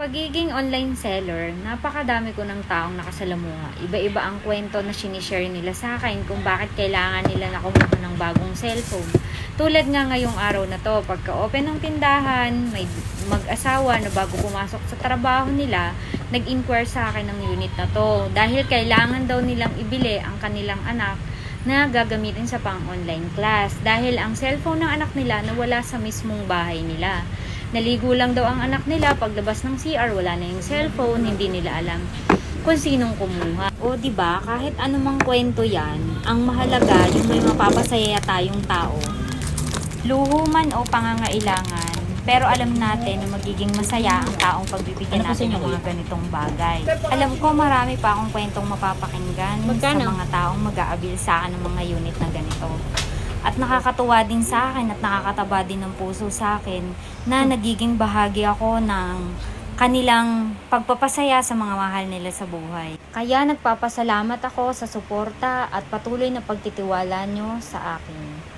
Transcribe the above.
Pagiging online seller, napakadami ko ng taong nakasalamuha. Iba-iba ang kwento na sinishare nila sa akin kung bakit kailangan nila na kumuha ng bagong cellphone. Tulad nga ngayong araw na to, pagka-open ng tindahan, may mag-asawa na bago pumasok sa trabaho nila, nag-inquire sa akin ng unit na to. Dahil kailangan daw nilang ibili ang kanilang anak na gagamitin sa pang-online class. Dahil ang cellphone ng anak nila nawala sa mismong bahay nila. Naligo lang daw ang anak nila, paglabas ng CR, wala na yung cellphone, hindi nila alam kung sinong kumuha. O di ba kahit anumang kwento yan, ang mahalaga yung may mapapasaya tayong tao. Luho man o pangangailangan, pero alam natin na magiging masaya ang taong pagbibigyan natin ng mga ganitong bagay. Alam ko marami pa akong kwentong mapapakinggan sa mga taong mag-aabil sa akin ng mga unit na ganito. At nakakatuwa din sa akin at nakakataba din ng puso sa akin na nagiging bahagi ako ng kanilang pagpapasaya sa mga mahal nila sa buhay. Kaya nagpapasalamat ako sa suporta at patuloy na pagtitiwala nyo sa akin.